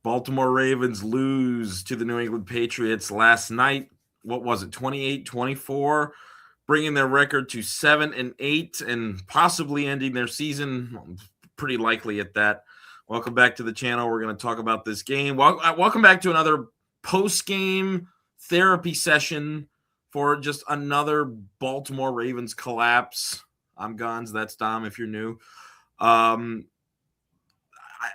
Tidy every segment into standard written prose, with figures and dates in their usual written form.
Baltimore Ravens lose to the New England Patriots last night. What was it, 28-24, bringing their record to 7-8 and possibly ending their season. Pretty likely at that. Welcome back to the channel. We're going to talk about this game. Welcome back to another post-game therapy session for just another Baltimore Ravens collapse. I'm Gonz. That's Dom if you're new.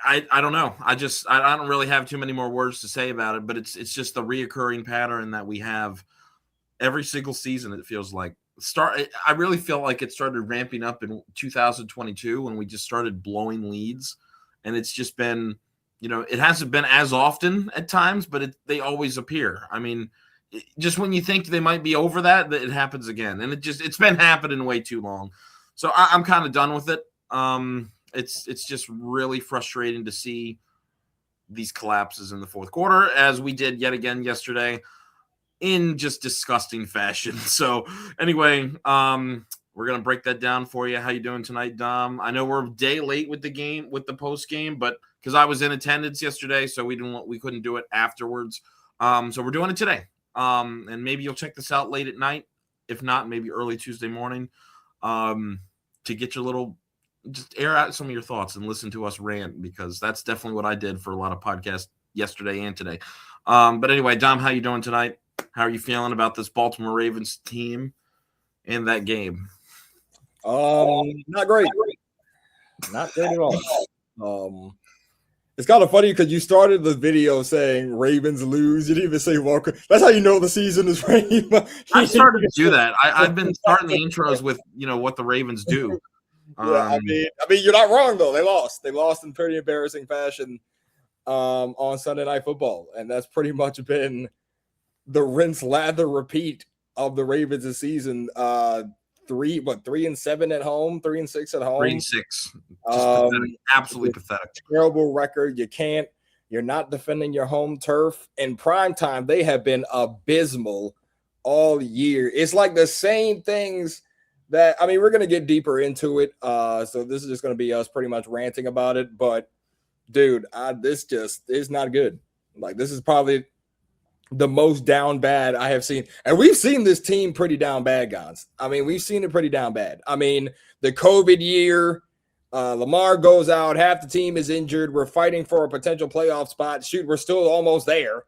I don't know. I don't really have too many more words to say about it, but it's just the reoccurring pattern that we have every single season. It feels like I really feel like it started ramping up in 2022 when we just started blowing leads, and it's just been, it hasn't been as often at times, but they always appear. I mean, just when you think they might be over that it happens again, and it's been happening way too long. So I'm kind of done with it. It's just really frustrating to see these collapses in the fourth quarter, as we did yet again yesterday in just disgusting fashion. So anyway, we're going to break that down for you. How you doing tonight, Dom? I know we're a day late with the post game, but because I was in attendance yesterday, so we couldn't do it afterwards. So we're doing it today. And maybe you'll check this out late at night. If not, maybe early Tuesday morning, to get your little, just air out some of your thoughts and listen to us rant, because that's definitely what I did for a lot of podcasts yesterday and today. But anyway, Dom, how you doing tonight? How are you feeling about this Baltimore Ravens team and that game? Not great. Not great at all. It's kind of funny because you started the video saying Ravens lose. You didn't even say welcome. That's how you know the season is ready. I started to do that. I've been starting the intros with, what the Ravens do. Yeah, I mean, you're not wrong though. They lost in pretty embarrassing fashion on Sunday Night Football, and that's pretty much been the rinse, lather, repeat of the Ravens this season. 3-7 at home, 3-6 at home, 3-6. Pathetic. Absolutely pathetic. Terrible record. You're not defending your home turf. In prime time, they have been abysmal all year. It's like the same things. We're going to get deeper into it. So this is just going to be us pretty much ranting about it. But, dude, this just is not good. Like, this is probably the most down bad I have seen. And we've seen this team pretty down bad, guys. We've seen it pretty down bad. The COVID year, Lamar goes out. Half the team is injured. We're fighting for a potential playoff spot. Shoot, we're still almost there.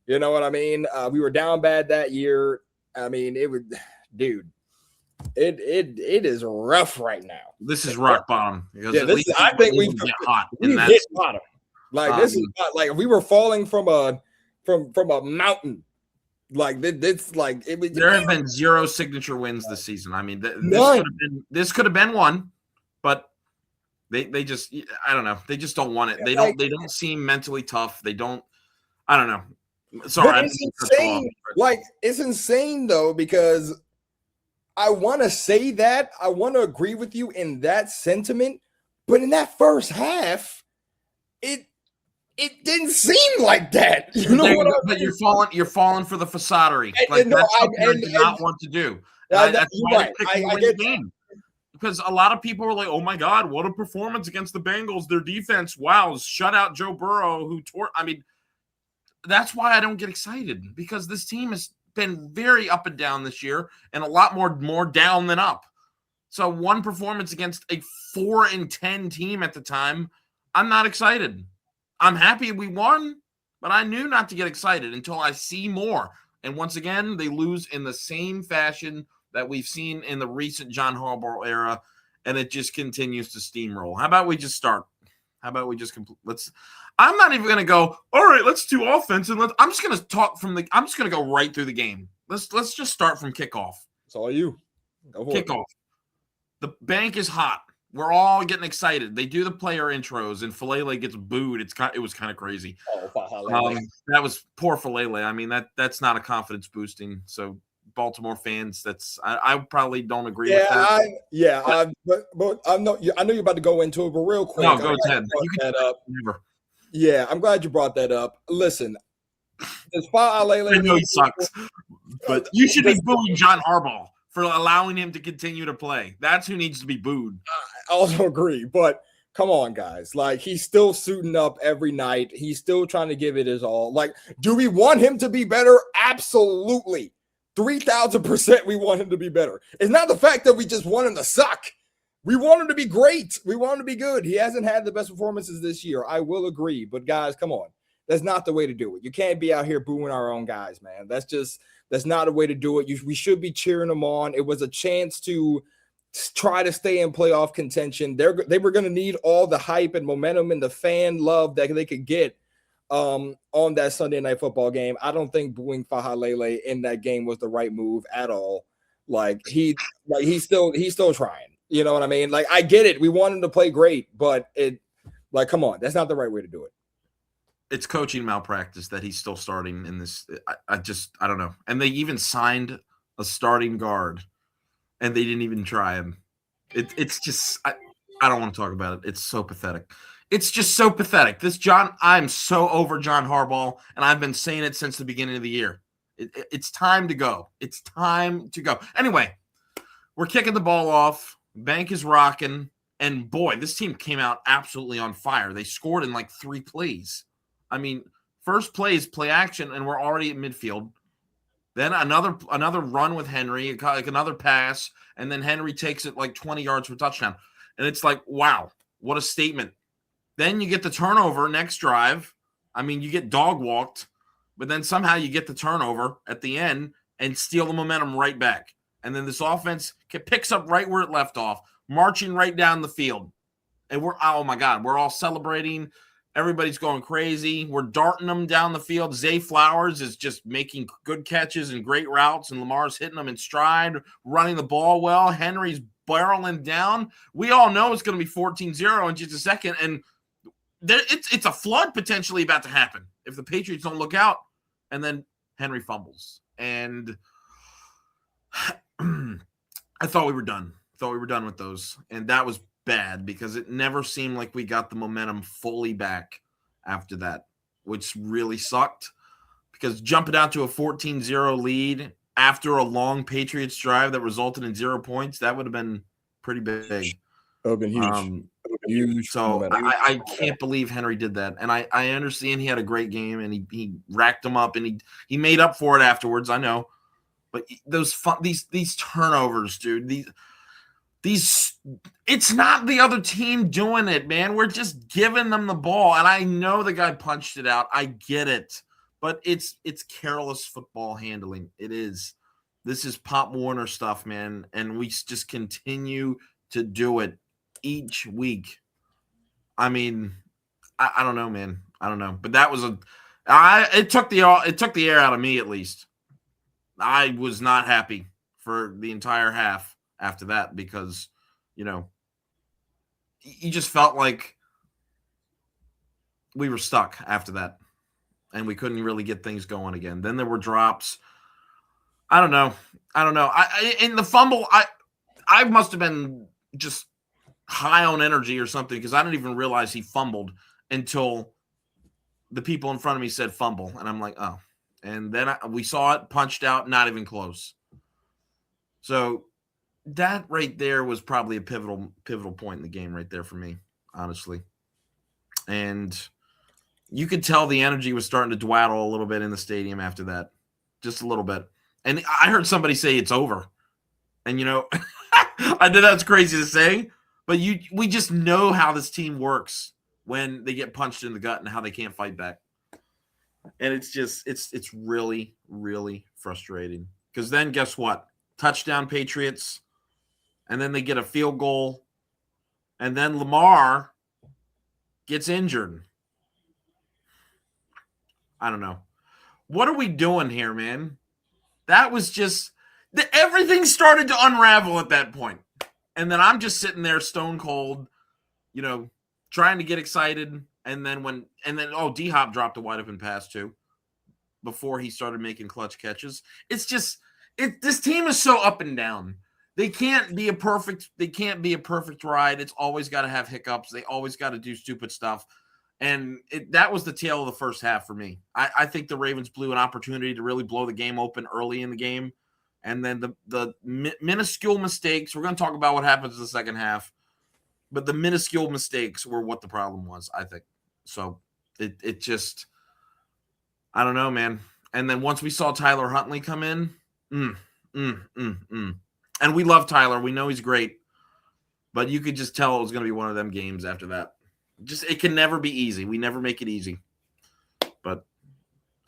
You know what I mean? We were down bad that year. It would, dude. It is rough right now. This is rock bottom. Because I think we've hot. We've hit bottom. This is not like we were falling from a mountain. There have been 0 signature wins this season. This could have been one, but they just, I don't know. They just don't want it. They don't seem mentally tough. They don't. I don't know. Sorry, it's insane. It's insane though, because I want to say that. I want to agree with you in that sentiment. But in that first half, it didn't seem like that. But you're falling for the facadery. That's something I do not want to do. That's why I get the game. Because a lot of people are like, oh my God, what a performance against the Bengals. Their defense, wow, shut out Joe Burrow, who tore. That's why I don't get excited, because this team has been very up and down this year, and a lot more down than up. So one performance against a 4-10 team at the time, I'm not excited. I'm happy we won, but I knew not to get excited until I see more. And once again, they lose in the same fashion that we've seen in the recent John Harbaugh era, and it just continues to steamroll. How about we just start? How about we just complete? I'm not even going to go, all right, let's do offense. And I'm just going to talk I'm just going to go right through the game. Let's just start from kickoff. It's all you. Go for kickoff. The bank is hot. We're all getting excited. They do the player intros, and Falele gets booed. It was kind of crazy. That was poor Falele. That's not a confidence boosting. So Baltimore fans, I probably don't agree with that. But I know you're about to go into it, but real quick. No, go ahead. You can that up. Yeah, I'm glad you brought that up. Listen, despite I know he sucks, but you should be booing John Harbaugh for allowing him to continue to play. That's who needs to be booed. I also agree, but Come on, guys. Like, he's still suiting up every night. He's still trying to give it his all. Like, do we want him to be better? Absolutely. 3,000% we want him to be better. It's not the fact that we just want him to suck. We want him to be great. We want him to be good. He hasn't had the best performances this year. I will agree. But, guys, come on. That's not the way to do it. You can't be out here booing our own guys, man. That's not a way to do it. We should be cheering them on. It was a chance to try to stay in playoff contention. They were going to need all the hype and momentum and the fan love that they could get on that Sunday night football game. I don't think booing Fahalele in that game was the right move at all. He's still trying. You know what I mean? Like, I get it. We want him to play great, but come on, that's not the right way to do it. It's coaching malpractice that he's still starting in this. I don't know. And they even signed a starting guard, and they didn't even try him. It's just I don't want to talk about it. It's so pathetic. It's just so pathetic. I'm so over John Harbaugh, and I've been saying it since the beginning of the year. It's time to go. It's time to go. Anyway, we're kicking the ball off. Bank is rocking. And, boy, this team came out absolutely on fire. They scored in, 3 plays. I mean, first play is play action, and we're already at midfield. Then another run with Henry, another pass, and then Henry takes it 20 yards for a touchdown. And it's wow, what a statement. Then you get the turnover next drive. I mean, you get dog walked, but then somehow you get the turnover at the end and steal the momentum right back. And then this offense picks up right where it left off, marching right down the field. And oh my God, we're all celebrating. Everybody's going crazy. We're darting them down the field. Zay Flowers is just making good catches and great routes, and Lamar's hitting them in stride, running the ball well. Henry's barreling down. We all know it's going to be 14-0 in just a second, and it's a flood potentially about to happen if the Patriots don't look out. And then Henry fumbles. And I thought we were done. With those. And that was bad because it never seemed like we got the momentum fully back after that, which really sucked because jumping out to a 14-0 lead after a long Patriots drive that resulted in 0 points, that would have been pretty big. That would have been huge. So I can't believe Henry did that. And I understand he had a great game and he racked them up and he made up for it afterwards. I know. But these turnovers, dude, it's not the other team doing it, man. We're just giving them the ball. And I know the guy punched it out. I get it. But it's careless football handling. It is. This is Pop Warner stuff, man. And we just continue to do it each week. I mean, I don't know, man. I don't know. But that was it took the air out of me at least. I was not happy for the entire half after that because, you just felt like we were stuck after that and we couldn't really get things going again. Then there were drops. I don't know. In the fumble, I must have been just high on energy or something because I didn't even realize he fumbled until the people in front of me said fumble. And I'm like, oh. And then we saw it punched out, not even close. So that right there was probably a pivotal point in the game right there for me, honestly. And you could tell the energy was starting to dwaddle a little bit in the stadium after that, just a little bit. And I heard somebody say it's over. And, I know that's crazy to say, but we just know how this team works when they get punched in the gut and how they can't fight back. And it's just it's really, really frustrating. Because then guess what? Touchdown Patriots, and then they get a field goal, and then Lamar gets injured. I don't know. What are we doing here, man? That was just everything started to unravel at that point. And then I'm just sitting there stone cold, trying to get excited. And then D-Hop dropped a wide open pass too before he started making clutch catches. It's just this team is so up and down. They can't be a perfect ride. It's always got to have hiccups. They always got to do stupid stuff. And that was the tale of the first half for me. I think the Ravens blew an opportunity to really blow the game open early in the game. And then the minuscule mistakes, we're going to talk about what happens in the second half. but the minuscule mistakes were what the problem was, I think. So it just, I don't know, man. And then once we saw Tyler Huntley come in, and we love Tyler. We know he's great, but you could just tell it was going to be one of them games after that. Just, it can never be easy. We never make it easy. But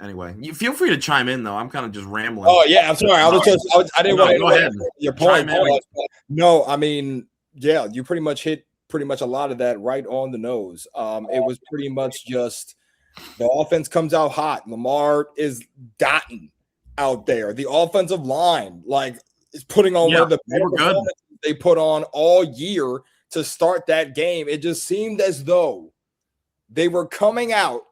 anyway, you feel free to chime in, though. I'm kind of just rambling. Oh yeah, I'm sorry. I didn't want to go ahead. Your point. No, I mean, yeah, you pretty much hit a lot of that right on the nose. It was pretty much just the offense comes out hot. Lamar is dotting out there. The offensive line, like, is putting on one of the better performances they put on all year to start that game. It just seemed as though they were coming out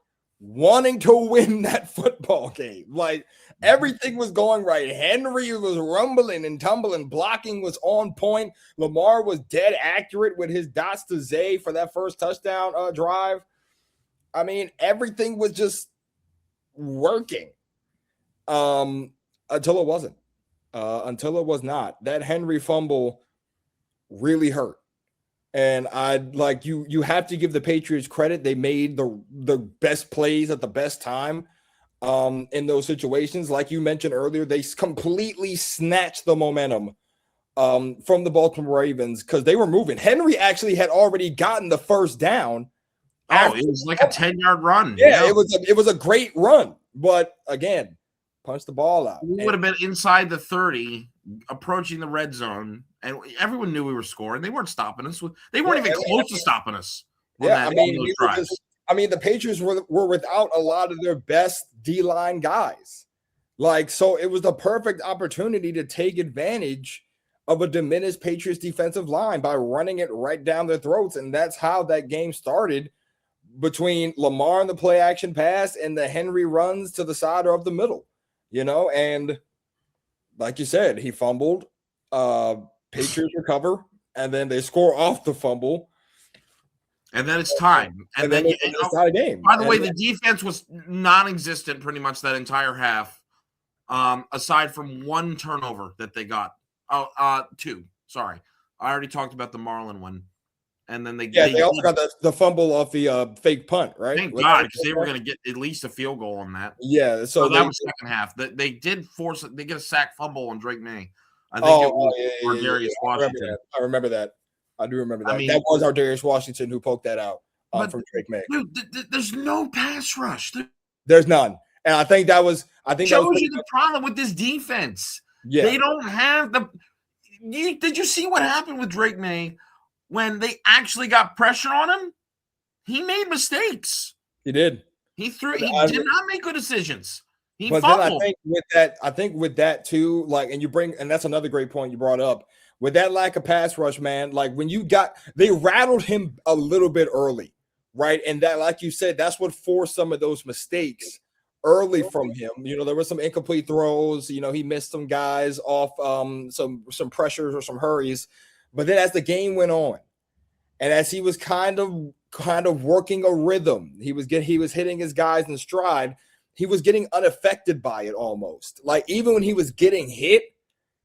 wanting to win that football game. Like, everything was going right. Henry was rumbling and tumbling. Blocking was on point. Lamar was dead accurate with his dots to Zay for that first touchdown drive. I mean, everything was just working until it wasn't. Until it was not. That Henry fumble really hurt. And you have to give the Patriots credit. They made the best plays at the best time in those situations. Like you mentioned earlier, they completely snatched the momentum from the Baltimore Ravens because they were moving. Henry actually had already gotten the first down. Oh, it was like a 10-yard run. Yeah, it was a great run. But again, punch the ball out. We would have been inside the 30, approaching the red zone, and everyone knew we were scoring. They weren't stopping us. They weren't even close to stopping us. Yeah, the Patriots were without a lot of their best D-line guys. Like, so it was the perfect opportunity to take advantage of a diminished Patriots defensive line by running it right down their throats. And that's how that game started, between Lamar and the play action pass and the Henry runs to the side or of the middle, and like you said, he fumbled, Patriots recover, and then they score off the fumble. And then it's time. And then it's not a game. By the way, the defense was non-existent pretty much that entire half, aside from one turnover that they got. Two. Sorry. I already talked about the Marlin one. And then they also got the fumble off the fake punt, right? Thank God, because they were going to get at least a field goal on that. Yeah, so that was second half. They did force it. They get a sack fumble on Drake May. I think it was Darius Washington. I remember that. I do remember that. That was our Darius Washington who poked that out from Drake May. Dude, there's no pass rush. There's none, and I think that was the problem with this defense. Yeah, they don't have the. Did you see what happened with Drake May? When they actually got pressure on him, he made mistakes. He did. He did not make good decisions. He fumbled. Then I think with that too, and that's another great point you brought up. With that lack of pass rush, man, like they rattled him a little bit early, right? And that, like you said, that's what forced some of those mistakes early from him. There were some incomplete throws. He missed some guys off some pressures or some hurries. But then as the game went on, and as he was kind of working a rhythm, he was hitting his guys in stride. He was getting unaffected by it almost. Like, even when he was getting hit,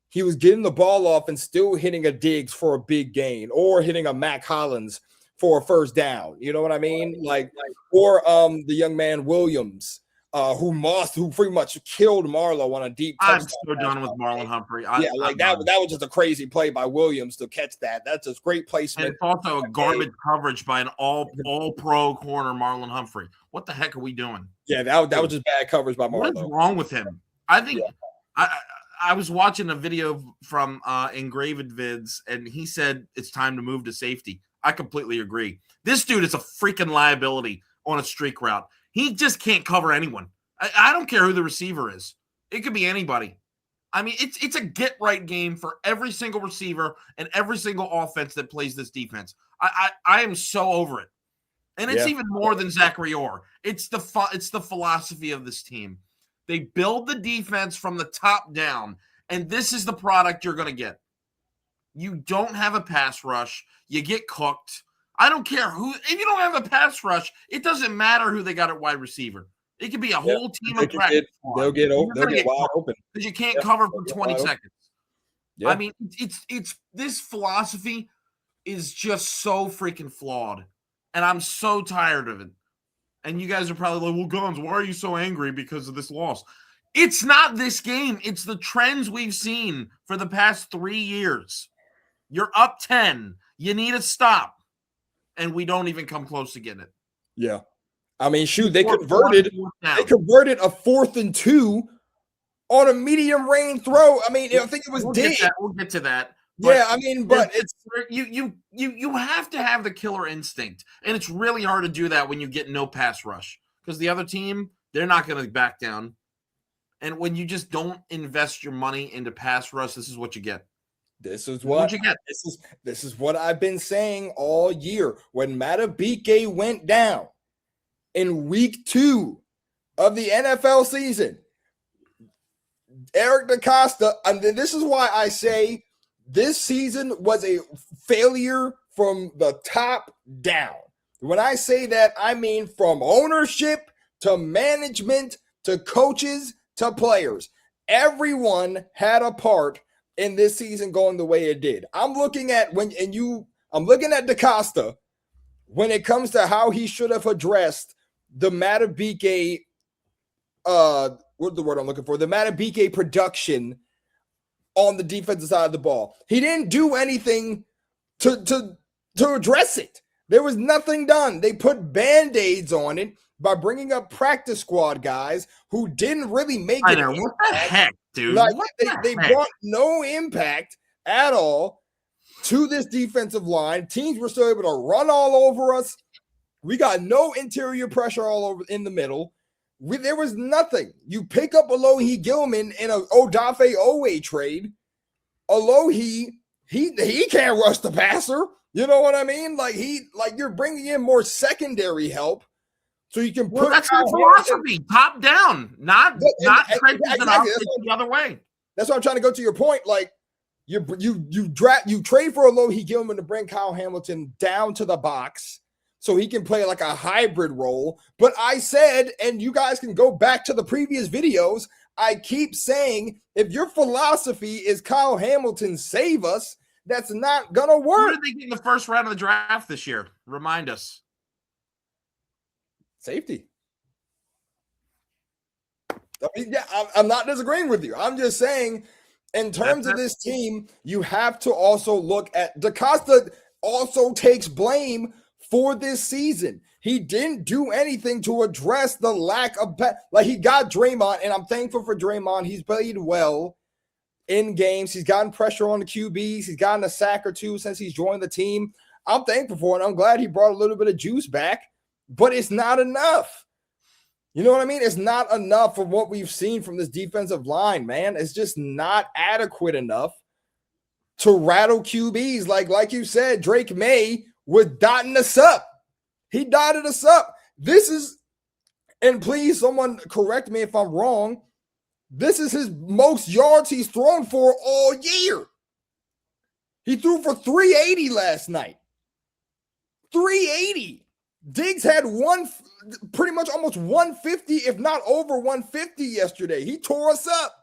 he was getting the ball off and still hitting a Diggs for a big gain, or hitting a Mac Hollins for a first down. You know what I mean? Or the young man Williams, who pretty much killed Marlowe on a deep touchdown. I'm so done with Marlon Humphrey. That was just a crazy play by Williams to catch that. That's just great placement. And it's also a garbage coverage by an all-pro corner, Marlon Humphrey. What the heck are we doing? Yeah, that was just bad coverage by Marlowe. What is wrong with him? I think I was watching a video from Engraved Vids, and he said it's time to move to safety. I completely agree. This dude is a freaking liability on a streak route. He just can't cover anyone. I don't care who the receiver is. It could be anybody. I mean, it's a get-right game for every single receiver and every single offense that plays this defense. I am so over it. And it's even more than Zachary Orr. It's the philosophy of this team. They build the defense from the top down, and this is the product you're going to get. You don't have a pass rush. You get cooked. I don't care who. If you don't have a pass rush, it doesn't matter who they got at wide receiver. It could be a whole team of practice. They'll get wide open because you can't cover for 20 seconds. I mean, it's this philosophy is just so freaking flawed. And I'm so tired of it. And you guys are probably like, well, Gonz, why are you so angry because of this loss? It's not this game. It's the trends we've seen for the past 3 years. You're up 10. You need to stop. And we don't even come close to getting it. Yeah. I mean, shoot, they converted a 4th and 2 on a medium range throw. I mean, I think it was we'll get to that. Yeah, I mean, but it's you have to have the killer instinct, and it's really hard to do that when you get no pass rush because the other team, they're not going to back down. And when you just don't invest your money into pass rush, this is what you get. This is what you get. This is what I've been saying all year. When Matabike went down in week 2 of the NFL season, Eric DaCosta, and this is why I say this season was a failure from the top down. When I say that, I mean from ownership to management to coaches to players. Everyone had a part in this season going the way it did. I'm looking at DaCosta when it comes to how he should have addressed the Matabike, what's the word I'm looking for? The Matabike production on the defensive side of the ball. He didn't do anything to address it. There was nothing done. They put Band-Aids on it by bringing up practice squad guys who didn't really make it. What the heck, dude? Like, they brought no impact at all to this defensive line. Teams were still able to run all over us. We got no interior pressure all over in the middle. There was nothing. You pick up Alohi Gilman in a Odafe Owe trade. Alohi, he can't rush the passer. You know what I mean? Like you're bringing in more secondary help so you can put. That's your philosophy, top down, not exactly, the other way. That's what I'm trying to go to your point. Like you trade for Alohi Gilman to bring Kyle Hamilton down to the box, so he can play like a hybrid role. But I said, and you guys can go back to the previous videos, I keep saying, if your philosophy is Kyle Hamilton save us, that's not going to work. Who did they get in the first round of the draft this year? Remind us. Safety. I mean, yeah, I'm not disagreeing with you. I'm just saying, in terms of this team, you have to also look at DaCosta also takes blame for this season. He didn't do anything to address the lack of he got Draymond, and I'm thankful for Draymond. He's played well in games. He's gotten pressure on the QBs. He's gotten a sack or two since he's joined the team. I'm thankful for it. I'm glad he brought a little bit of juice back, but it's not enough. You know what I mean? It's not enough for what we've seen from this defensive line, man. It's just not adequate enough to rattle QBs. Like you said, Drake May was dotting us up. He dotted us up. This is, and please someone correct me if I'm wrong, this is his most yards he's thrown for all year. He threw for 380 last night. 380. Diggs had pretty much almost 150, if not over 150 yesterday. He tore us up.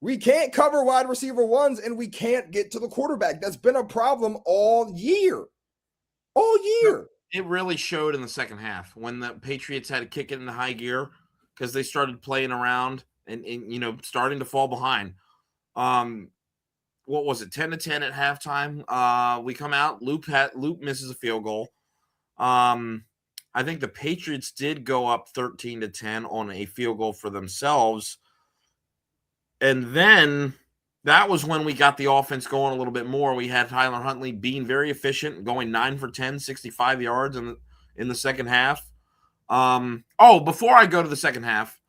We can't cover wide receiver ones, and we can't get to the quarterback. That's been a problem all year. All year. It really showed in the second half when the Patriots had to kick it into high gear because they started playing around and starting to fall behind. What was it, 10-10 at halftime? We come out, Luke misses a field goal. I think the Patriots did go up 13-10 on a field goal for themselves. And then that was when we got the offense going a little bit more. We had Tyler Huntley being very efficient, going 9 for 10, 65 yards in the second half. Before I go to the second half,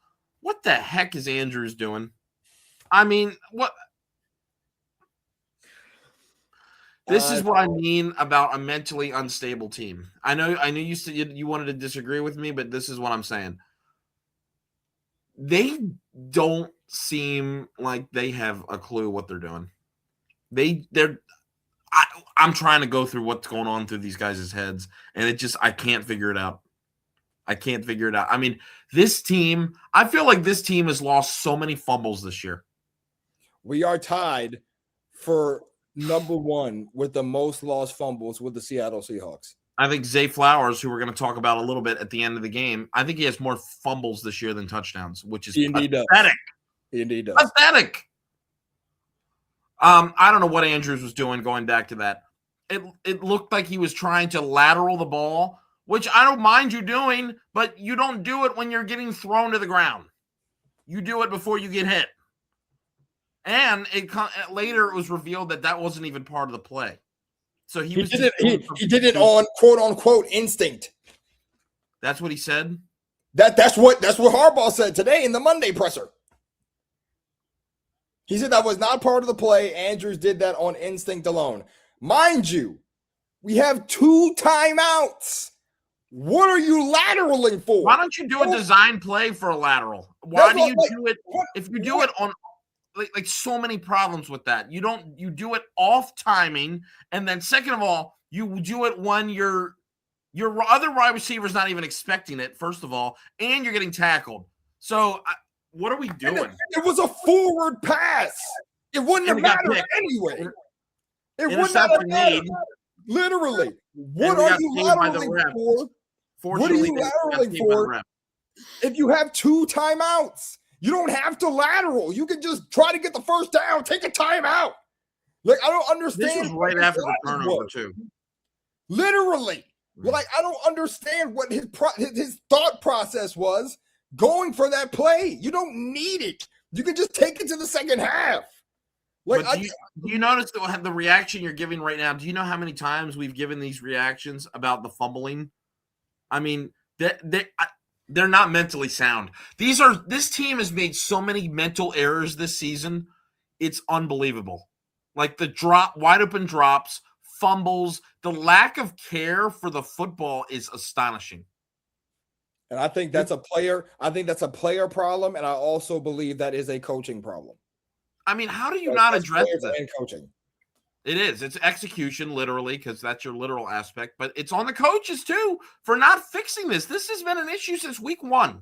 what the heck is Andrews doing? I mean, what? This is what I mean about a mentally unstable team. I know you said you wanted to disagree with me, but this is what I'm saying. They don't seem like they have a clue what they're doing. I'm trying to go through what's going on through these guys' heads, and I can't figure it out. I mean, this team, I feel like this team has lost so many fumbles this year. We are tied for number one with the most lost fumbles with the Seattle Seahawks? I think Zay Flowers, who we're going to talk about a little bit at the end of the game, I think he has more fumbles this year than touchdowns, which is pathetic. He indeed does. Pathetic. I don't know what Andrews was doing going back to that. It looked like he was trying to lateral the ball, which I don't mind you doing, but you don't do it when you're getting thrown to the ground. You do it before you get hit. And later it was revealed that wasn't even part of the play. So he did it on quote unquote instinct. That's what he said. That's what Harbaugh said today in the Monday presser. He said that was not part of the play. Andrews did that on instinct alone. Mind you, we have 2 timeouts. What are you lateraling for? Why don't you do a design play for a lateral? Why do you do it? If you do it on like so many problems with that. You do it off timing, and then second of all, you do it when your other wide receiver is not even expecting it, first of all, and you're getting tackled. So what are we doing? It was a forward pass. It wouldn't have mattered anyway. It wouldn't have mattered. Literally. What are you lateraling for? What are you lateraling for if you have 2 timeouts? You don't have to lateral. You can just try to get the first down, take a timeout. Like, I don't understand. This was right after the turnover, too. Literally. Like, I don't understand what his thought process was going for that play. You don't need it. You can just take it to the second half. Like, do you notice the reaction you're giving right now? Do you know how many times we've given these reactions about the fumbling? I mean, they're not mentally sound. This team has made so many mental errors this season. It's unbelievable. Like the wide open drops, fumbles, the lack of care for the football is astonishing. And I think that's a player. I think that's a player problem, and I also believe that is a coaching problem. I mean, how do you not address that? And coaching. It is. It's execution, literally, because that's your literal aspect. But it's on the coaches, too, for not fixing this. This has been an issue since week 1.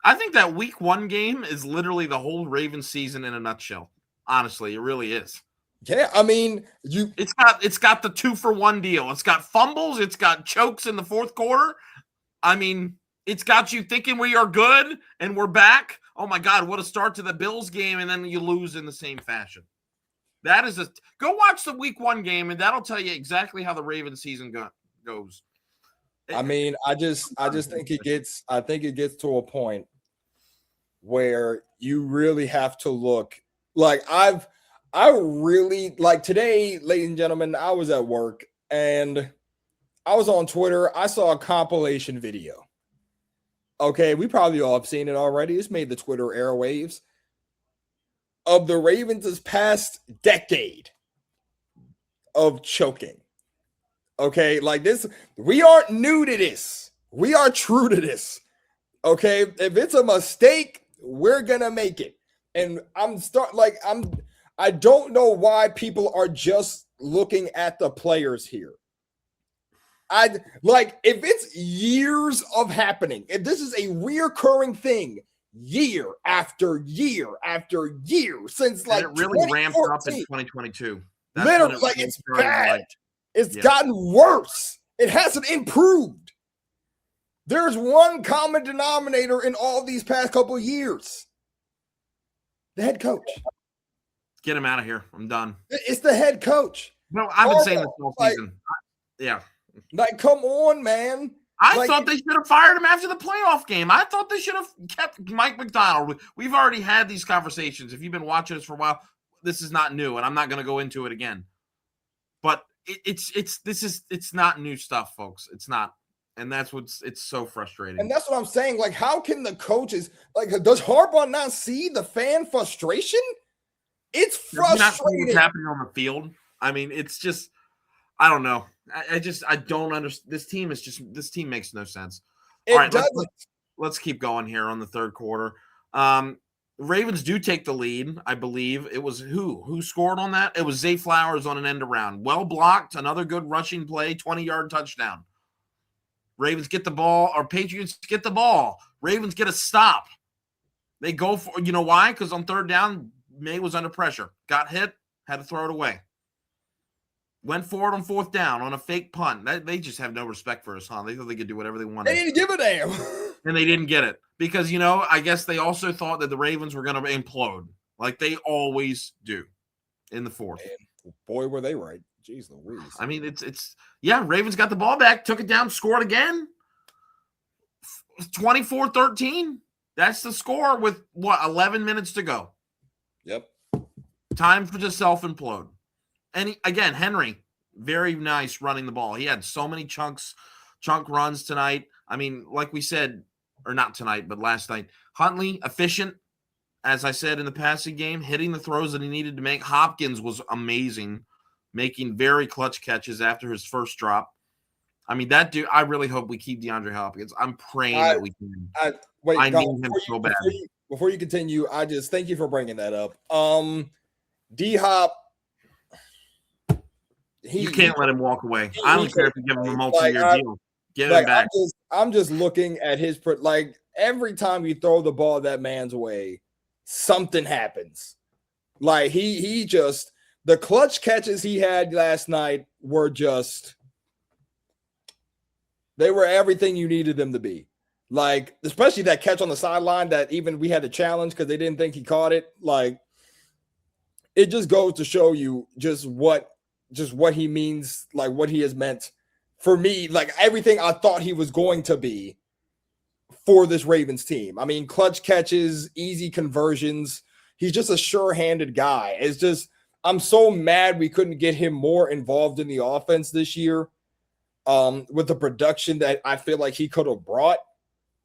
I think that week 1 game is literally the whole Ravens season in a nutshell. Honestly, it really is. Yeah, I mean, it's got the 2-for-1 deal. It's got fumbles. It's got chokes in the fourth quarter. I mean, it's got you thinking we are good and we're back. Oh, my God, what a start to the Bills game, and then you lose in the same fashion. That is go watch the week 1 game, and that'll tell you exactly how the Ravens season goes. I mean, I just think it gets to a point where you really have to look. Like I really like today, ladies and gentlemen, I was at work and I was on Twitter. I saw a compilation video. Okay, we probably all have seen it already. It's made the Twitter airwaves. Of the Ravens' past decade of choking. Okay, like this, we aren't new to this. We are true to this. Okay, if it's a mistake, we're gonna make it. And I don't know why people are just looking at the players here. If it's years of happening, if this is a reoccurring thing, year after year after year since it really ramped up in 2022. Literally, it's bad. It's gotten worse. It hasn't improved. There's one common denominator in all these past couple of years. The head coach. Get him out of here. I'm done. It's the head coach. No, I've been saying this all season. Yeah. Like, come on, man. I thought they should have fired him after the playoff game. I thought they should have kept Mike McDonald. We've already had these conversations. If you've been watching us for a while, this is not new, and I'm not going to go into it again. But it's not new stuff, folks. It's not, and it's so frustrating. And that's what I'm saying. Like, how can the coaches does Harbaugh not see the fan frustration? It's frustrating. Not what's happening on the field. I mean, it's just. I don't know. I don't understand. This team makes no sense. All right, let's keep going here on the third quarter. Ravens do take the lead, I believe. It was who scored on that? It was Zay Flowers on an end around. Well blocked, another good rushing play, 20-yard touchdown. Ravens get the ball, or Patriots get the ball. Ravens get a stop. They go for, you know why? Because on third down, May was under pressure. Got hit, had to throw it away. Went for it on 4th down on a fake punt. They just have no respect for us, huh? They thought they could do whatever they wanted. They didn't give a damn. And they didn't get it because, I guess they also thought that the Ravens were going to implode like they always do in the 4th. And boy, were they right. Jeez Louise. I mean, Ravens got the ball back, took it down, scored again. 24-13. That's the score with 11 minutes to go. Yep. Time for to self-implode. And again, Henry, very nice running the ball. He had so many chunk runs tonight. I mean, like we said, or not tonight, but last night, Huntley, efficient, as I said in the passing game, hitting the throws that he needed to make. Hopkins was amazing, making very clutch catches after his first drop. I mean, that dude, I really hope we keep DeAndre Hopkins. I'm praying that we can. I need him so bad. Before you continue, I just thank you for bringing that up. D-Hop, you can't let him walk away. I don't care if you give him a multi-year deal. Give him back. I'm just looking at his every time you throw the ball that man's way, something happens. Like he just the clutch catches he had last night were just they were everything you needed them to be. Like, especially that catch on the sideline that even we had to challenge because they didn't think he caught it. Like, it just goes to show you just what he means, like what he has meant for me, like everything I thought he was going to be for this Ravens team. I mean, clutch catches, easy conversions. He's just a sure-handed guy. It's just, I'm so mad we couldn't get him more involved in the offense this year with the production that I feel like he could have brought.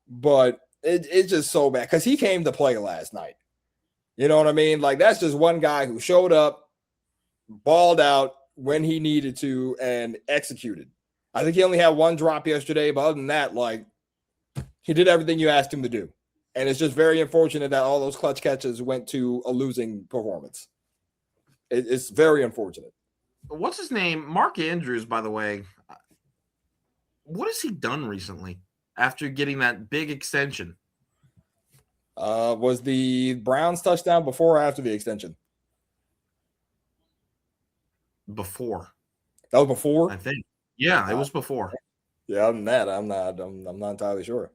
But it's just so bad because he came to play last night. You know what I mean? Like, that's just one guy who showed up, balled out when he needed to, and executed. I think he only had one drop yesterday, but other than that, like, he did everything you asked him to do. And it's just very unfortunate that all those clutch catches went to a losing performance. It's very unfortunate. What's his name? Mark Andrews, by the way. What has he done recently after getting that big extension? Was the Browns touchdown before or after the extension? Before. That was before? I think. Yeah, it was before. Yeah, other than that, I'm not entirely sure.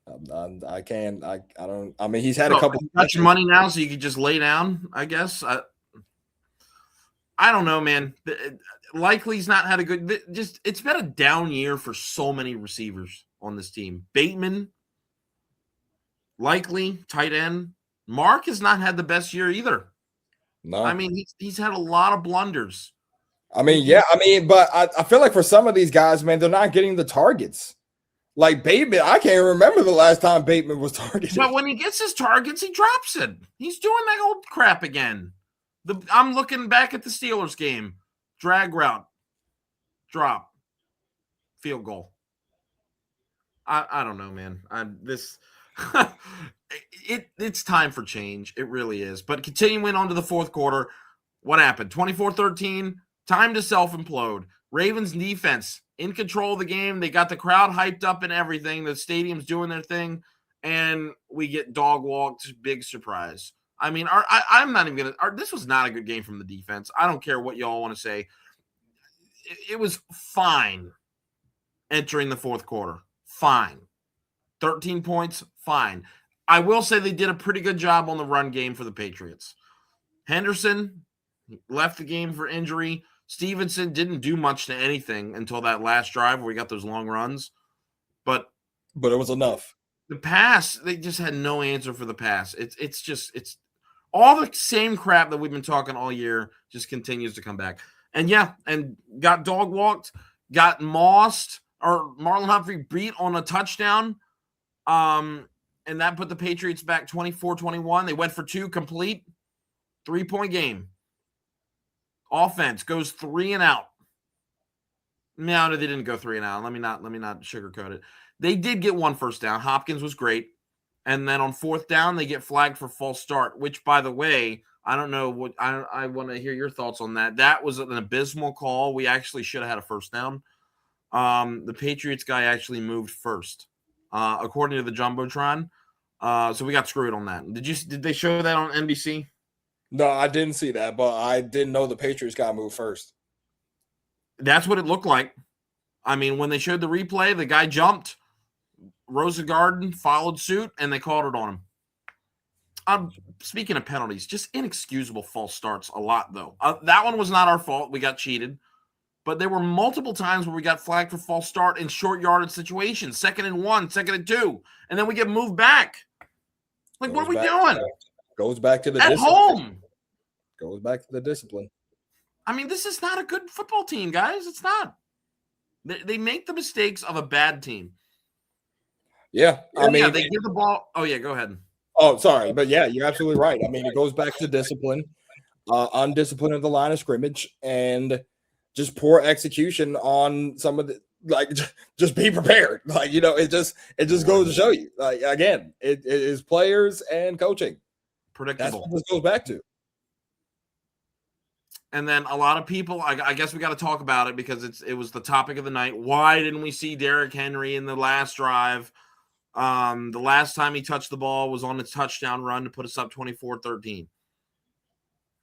I don't. I mean, he's had a couple. You got your money now, so you could just lay down, I guess. I don't know, man. Likely's not had a good. It's been a down year for so many receivers on this team. Bateman, Likely, tight end. Mark has not had the best year either. No, I mean he's had a lot of blunders. I mean, yeah, but I feel like for some of these guys, man, they're not getting the targets. Like Bateman, I can't remember the last time Bateman was targeted. But when he gets his targets, he drops it. He's doing that old crap again. I'm looking back at the Steelers game. Drag route. Drop. Field goal. I don't know, man. It's time for change. It really is. But continuing on to the fourth quarter, what happened? 24-13, time to self-implode. Ravens defense in control of the game. They got the crowd hyped up and everything. The stadium's doing their thing, and we get dog walked. Big surprise. I mean, I'm not even going to – this was not a good game from the defense. I don't care what y'all want to say. It was fine entering the fourth quarter. Fine. 13 points, fine. I will say they did a pretty good job on the run game for the Patriots. Henderson left the game for injury. Stevenson didn't do much to anything until that last drive where we got those long runs. But it was enough. The pass, they just had no answer for the pass. It's all the same crap that we've been talking all year just continues to come back. And yeah, and got dog walked, got mossed, or Marlon Humphrey beat on a touchdown. And that put the Patriots back 24-21. They went for 2 complete, 3-point game. Offense goes 3 and out. No, they didn't go 3 and out. Let me not sugarcoat it. They did get 1 first down. Hopkins was great. And then on 4th down, they get flagged for false start, which, by the way, I don't know what I want to hear your thoughts on that. That was an abysmal call. We actually should have had a first down. The Patriots guy actually moved first, according to the Jumbotron. So we got screwed on that. Did they show that on NBC? No, I didn't see that, but I didn't know the Patriots got moved first. That's what it looked like. I mean, when they showed the replay, the guy jumped, Rosa Garden followed suit, and they called it on him. Speaking of penalties, just inexcusable false starts a lot, though. That one was not our fault. We got cheated. But there were multiple times where we got flagged for false start in short yardage situations, 2nd and 1, 2nd and 2, and then we get moved back. Like, what are we doing? Goes back to the at discipline. Home. Goes back to the discipline. I mean, this is not a good football team, guys. It's not. They make the mistakes of a bad team. Yeah, I mean, they give the ball. Oh, yeah, go ahead. Oh, sorry. But yeah, you're absolutely right. I mean, it goes back to discipline, undisciplined at the line of scrimmage, and just poor execution on some of the, like, just be prepared. Like, it just goes to show you, like, again, it is players and coaching. Predictable. That's what this goes back to. And then a lot of people, I guess we got to talk about it because it was the topic of the night. Why didn't we see Derrick Henry in the last drive? The last time he touched the ball was on a touchdown run to put us up 24-13.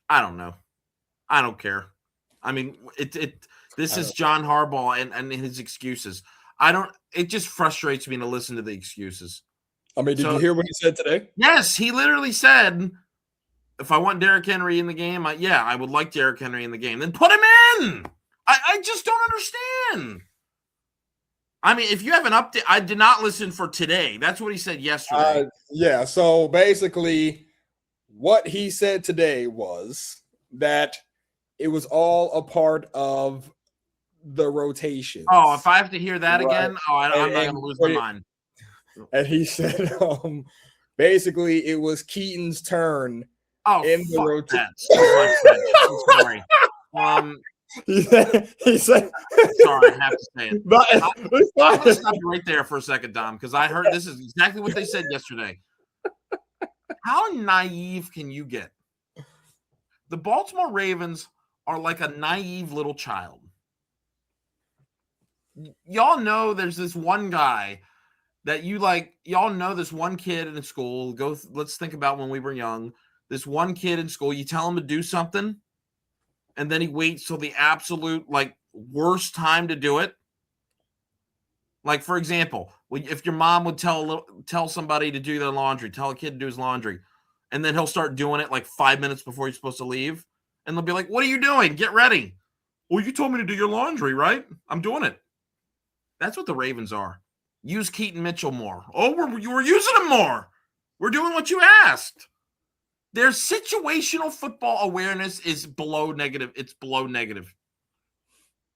I don't know. I don't care. I mean, this is John Harbaugh and his excuses. It just frustrates me to listen to the excuses. I mean, did you hear what he said today? Yes, he literally said, if I want Derrick Henry in the game, I would like Derrick Henry in the game. Then put him in. I just don't understand. I mean, if you have an update, I did not listen for today. That's what he said yesterday. Yeah, so basically what he said today was that it was all a part of the rotation. Oh, if I have to hear that again, I'm not going to lose my mind. And he said, basically, it was Keaton's turn in the rotation. Sorry. He said, sorry, I have to say it. I'm going to stop you right there for a second, Dom, because I heard this is exactly what they said yesterday. How naive can you get? The Baltimore Ravens are like a naive little child. Y'all know there's this one guy that y'all know this one kid in school. Let's think about when we were young. This one kid in school, you tell him to do something, and then he waits till the absolute worst time to do it. Like, for example, if your mom would tell somebody to do their laundry, tell a kid to do his laundry, and then he'll start doing it 5 minutes before he's supposed to leave, and they'll be like, "What are you doing? Get ready." Well, you told me to do your laundry, right? I'm doing it. That's what the Ravens are. Use Keaton Mitchell more. Oh, we're using him more. We're doing what you asked. Their situational football awareness is below negative. It's below negative.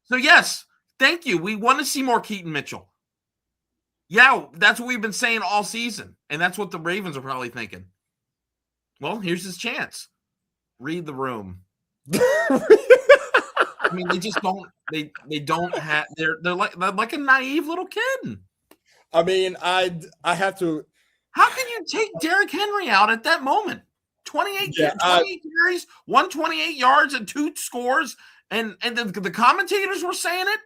So, yes, thank you. We want to see more Keaton Mitchell. Yeah, that's what we've been saying all season, and that's what the Ravens are probably thinking. Well, here's his chance. Read the room. I mean, they just don't. They don't have. They're like a naive little kid. I mean, I have to. How can you take Derrick Henry out at that moment? 28 carries, 128 yards, and 2 scores, and the commentators were saying it.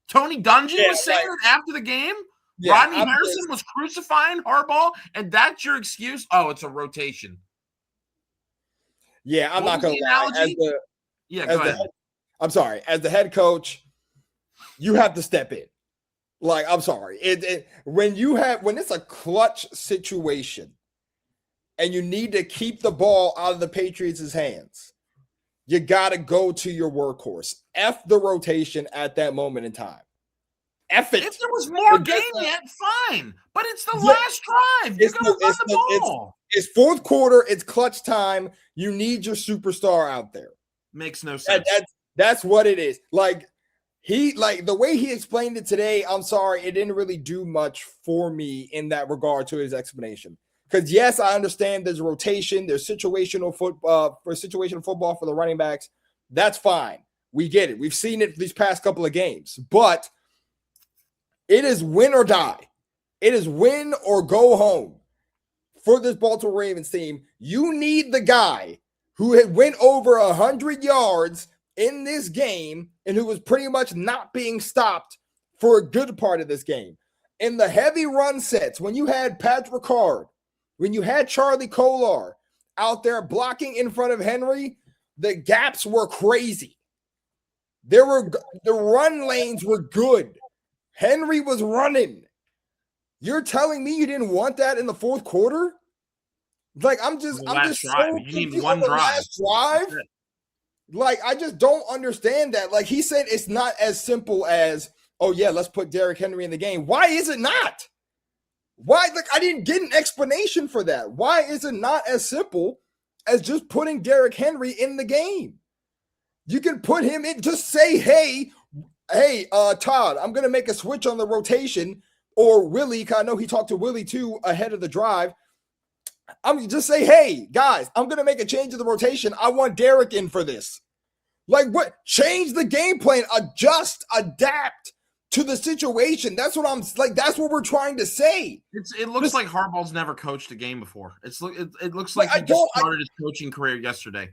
Tony Dungy was saying it after the game. Yeah, Rodney Harrison was crucifying Harbaugh, and that's your excuse? Oh, it's a rotation. Yeah, I'm not going to lie. Go ahead. I'm sorry. As the head coach, you have to step in. I'm sorry. When it's a clutch situation and you need to keep the ball out of the Patriots' hands, you got to go to your workhorse. F the rotation at that moment in time. F it. If there was more game yet, fine. But it's the last drive. You got to run the ball. It's fourth quarter. It's clutch time. You need your superstar out there. Makes no sense. That's what it is. The way he explained it today, I'm sorry, it didn't really do much for me in that regard to his explanation. Because yes, I understand there's rotation, there's situational football for the running backs. That's fine. We get it. We've seen it these past couple of games. But it is win or die. It is win or go home for this Baltimore Ravens team. You need the guy who had went over 100 yards in this game and who was pretty much not being stopped for a good part of this game. In the heavy run sets, when you had Patrick Ricard, when you had Charlie Kolar, out there blocking in front of Henry, the gaps were crazy. The run lanes were good. Henry was running. You're telling me you didn't want that in the fourth quarter? Like, I'm just so confused on the last drive. Like, I just don't understand that. Like, he said it's not as simple as, oh yeah, let's put Derrick Henry in the game. Why is it not? Why? Like, I didn't get an explanation for that. Why is it not as simple as just putting Derrick Henry in the game? You can put him in, just say, hey, Todd, I'm going to make a switch on the rotation. Or Willie, because I know he talked to Willie too ahead of the drive. I'm just say, hey, guys, I'm going to make a change of the rotation. I want Derrick in for this. Like, what? Change the game plan, adjust, adapt to the situation. That's what I'm like. That's what we're trying to say. It looks like Harbaugh's never coached a game before. It looks like he just started his coaching career yesterday.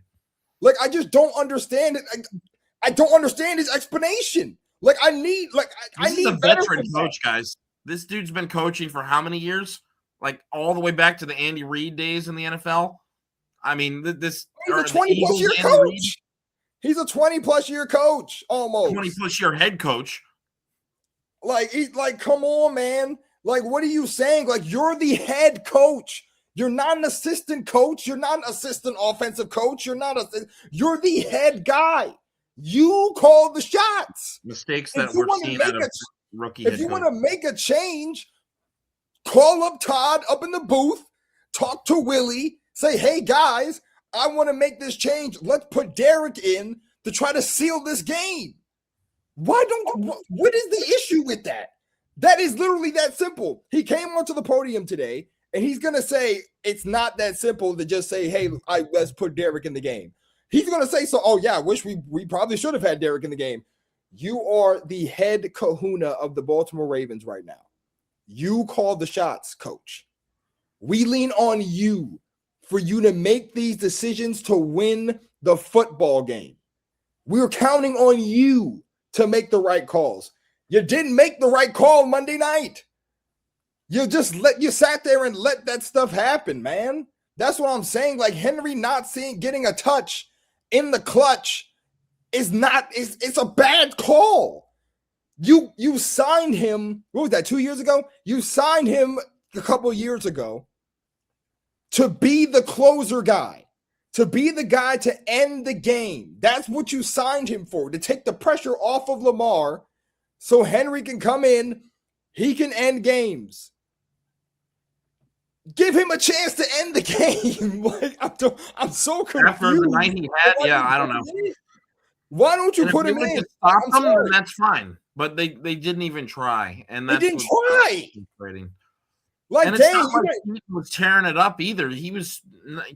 Like, I just don't understand it. I don't understand his explanation. Like, I need a veteran coach, guys. This dude's been coaching for how many years? Like, all the way back to the Andy Reid days in the NFL. I mean, he's a 20-plus year coach. He's a 20-plus year coach, almost 20-plus year head coach. Like, he's like, come on, man. Like, what are you saying? Like, you're the head coach. You're not an assistant coach. You're not an assistant offensive coach. You're the head guy. You call the shots. Mistakes that we're seeing out of rookie head coach. If you want to make a change, call up Todd up in the booth, talk to Willie, say, hey, guys, I want to make this change. Let's put Derrick in to try to seal this game. What is the issue with that? That is literally that simple. He came onto the podium today, and he's going to say it's not that simple to just say, hey, let's put Derrick in the game. He's going to say, I wish we probably should have had Derrick in the game. You are the head kahuna of the Baltimore Ravens right now. You call the shots, coach. We lean on you for you to make these decisions to win the football game. We're counting on you to make the right calls. You didn't make the right call Monday night. You sat there and let that stuff happen, man. That's what I'm saying. Like, Henry not getting a touch in the clutch is it's a bad call. You signed him, what was that, 2 years ago? You signed him a couple of years ago to be the closer guy, to be the guy to end the game. That's what you signed him for, to take the pressure off of Lamar so Henry can come in, he can end games. Give him a chance to end the game. Like, I'm so confused. After the night he had, I don't know. Why don't you put him in? Stop them, that's fine. But they didn't even try, and that's they didn't try. Like, and it's not like Keaton was tearing it up either.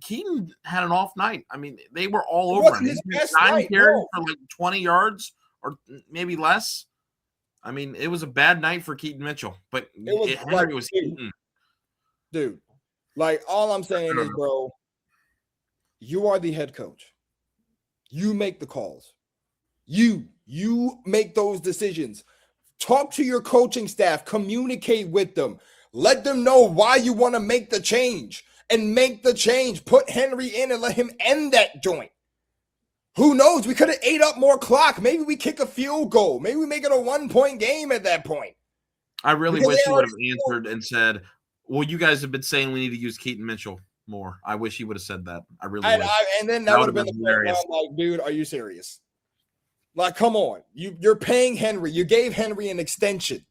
Keaton had an off night. I mean, they were all over him. 9 carries for like 20 yards or maybe less. I mean, it was a bad night for Keaton Mitchell, but Henry was eating. Dude, like, all I'm saying is, bro, you are the head coach. You make the calls. You make those decisions. Talk to your coaching staff. Communicate with them. Let them know why you want to make the change. And make the change. Put Henry in and let him end that joint. Who knows? We could have ate up more clock. Maybe we kick a field goal. Maybe we make it a 1-point game at that point. I really wish he would have answered and said, well, you guys have been saying we need to use Keaton Mitchell more. I wish he would have said that. I really wish. And then that would have been the hilarious. Like, dude, are you serious? Like, come on. You're paying Henry. You gave Henry an extension.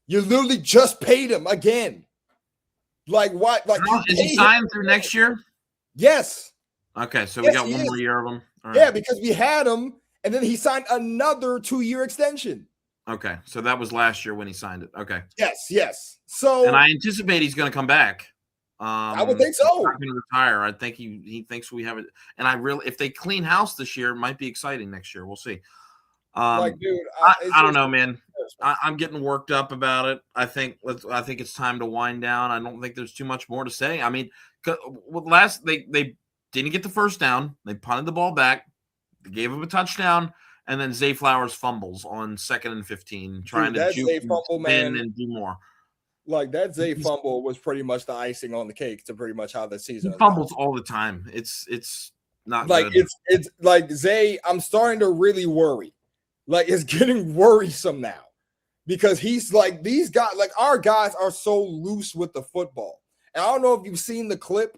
You literally just paid him again. Like, what? Like, is he signed through next year? Yes. Okay, so we got one more year of him. All right. Yeah, because we had him, and then he signed another 2-year extension. Okay, so that was last year when he signed it. Okay. Yes. So, and I anticipate he's going to come back. I would think so. He's not going to retire. I think he thinks we have it. And if they clean house this year, it might be exciting next year. We'll see. Dude, I don't know, man. I'm getting worked up about it. I think it's time to wind down. I don't think there's too much more to say. I mean, they didn't get the first down. They punted the ball back. They gave him a touchdown. And then Zay Flowers fumbles on 2nd and 15, trying to juke and spin and do more. Like that Zay fumble was pretty much the icing on the cake to pretty much how the season He fumbles all the time. It's not like good. it's like Zay, I'm starting to really worry. Like it's getting worrisome now because he's like these guys, like our guys are so loose with the football. And I don't know if you've seen the clip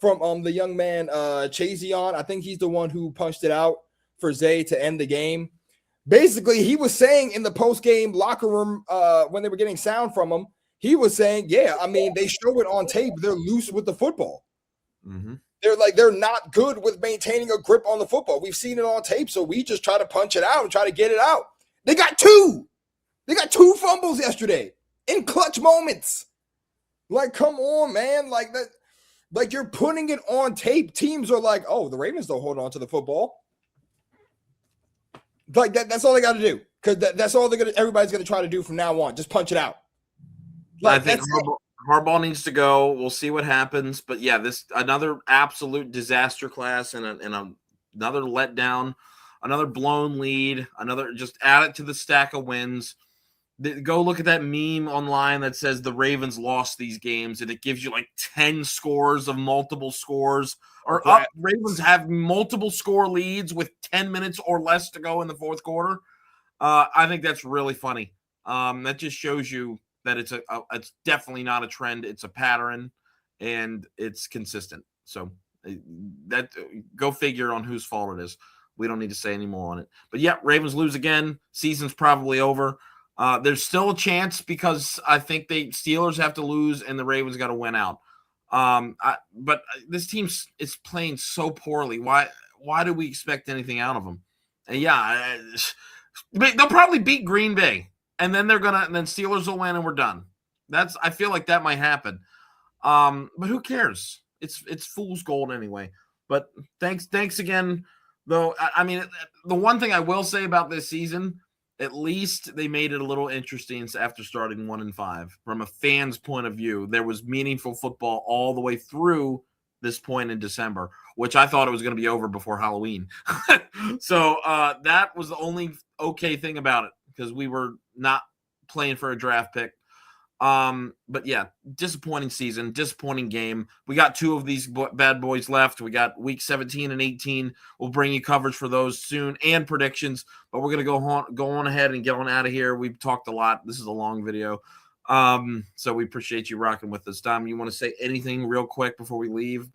from the young man Chazion. I think he's the one who punched it out for Zay to end the game. Basically, he was saying in the post-game locker room when they were getting sound from him, he was saying, yeah, I mean, they show it on tape. They're loose with the football. Mm-hmm. They're not good with maintaining a grip on the football. We've seen it on tape, so we just try to punch it out and try to get it out. They got two. They got two fumbles yesterday in clutch moments. Like, come on, man. Like that. Like you're putting it on tape. Teams are like, oh, the Ravens don't hold on to the football. Like that's all they got to do because that's all everybody's gonna try to do from now on. Just punch it out. Like, I think Harbaugh needs to go. We'll see what happens. But yeah, this another absolute disaster class and another letdown, another blown lead, another just add it to the stack of wins. Go look at that meme online that says the Ravens lost these games, and it gives you like 10 scores of multiple scores. Or Ravens have multiple score leads with 10 minutes or less to go in the fourth quarter. I think that's really funny. That just shows you that it's definitely not a trend. It's a pattern, and it's consistent. So that go figure on whose fault it is. We don't need to say any more on it. But yeah, Ravens lose again. Season's probably over. There's still a chance because I think Steelers have to lose and the Ravens got to win out. But this team is playing so poorly. Why do we expect anything out of them? And yeah, they'll probably beat Green Bay, and then and then Steelers will win, and we're done. I feel like that might happen. But who cares? It's fool's gold anyway. But thanks again, though. I mean, the one thing I will say about this season, at least they made it a little interesting after starting 1-5. From a fan's point of view, there was meaningful football all the way through this point in December, which I thought it was going to be over before Halloween. So that was the only okay thing about it because we were not playing for a draft pick. But yeah, disappointing season, disappointing game. We got two of these bad boys left. We got week 17 and 18. We'll bring you coverage for those soon and predictions, but we're going to go on ahead and get on out of here. We've talked a lot. This is a long video. So we appreciate you rocking with us. Dom, you want to say anything real quick before we leave?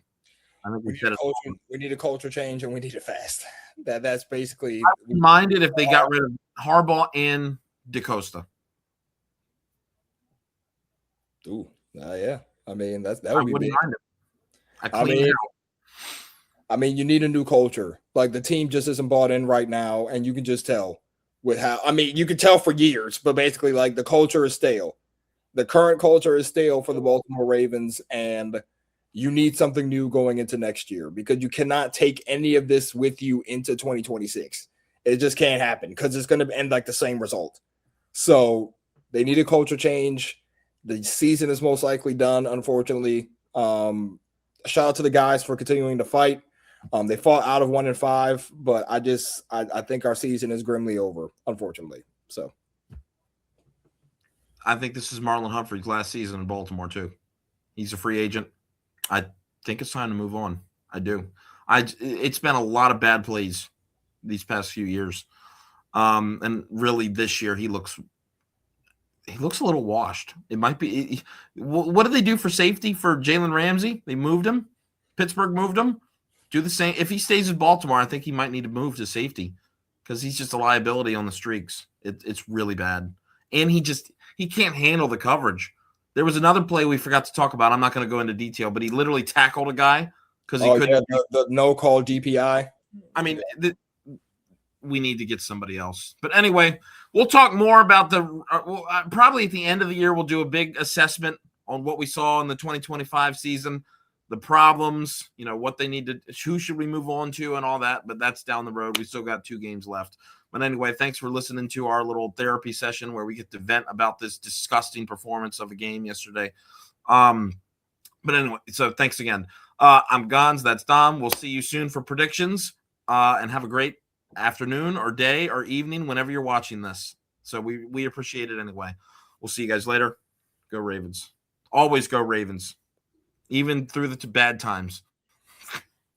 I think we need a culture change and we need it fast. That's basically. I'd be minded if they got rid of Harbaugh and DeCosta. Ooh, yeah. I mean, that would be big. I mean, you need a new culture. Like the team just isn't bought in right now, and you can just tell with how. I mean, you could tell for years, but basically, like the culture is stale. The current culture is stale for the Baltimore Ravens, and you need something new going into next year because you cannot take any of this with you into 2026. It just can't happen because it's going to end like the same result. So they need a culture change. The season is most likely done, unfortunately. Shout out to the guys for continuing to fight. They fought out of 1-5, but I think our season is grimly over, unfortunately. So I think this is Marlon Humphrey's last season in Baltimore too. He's a free agent. I think it's time to move on. I do. It's been a lot of bad plays these past few years. And really this year he looks a little washed. It might be. What did they do for safety for Jalen Ramsey? They moved him. Pittsburgh moved him. Do the same. If he stays in Baltimore, I think he might need to move to safety because he's just a liability on the streaks. It's really bad. And he can't handle the coverage. There was another play we forgot to talk about. I'm not going to go into detail, but he literally tackled a guy because he couldn't. Yeah, the no-call DPI. I mean, we need to get somebody else. But anyway, we'll talk more about probably at the end of the year, we'll do a big assessment on what we saw in the 2025 season, the problems, what they need to, who should we move on to and all that. But that's down the road. We still got 2 games left. But anyway, thanks for listening to our little therapy session where we get to vent about this disgusting performance of a game yesterday. But anyway, so thanks again. I'm Gonz. That's Dom. We'll see you soon for predictions and have a great afternoon or day or evening whenever you're watching this. So we appreciate it anyway. We'll see you guys later. Go Ravens. Always go Ravens. Even through the bad times.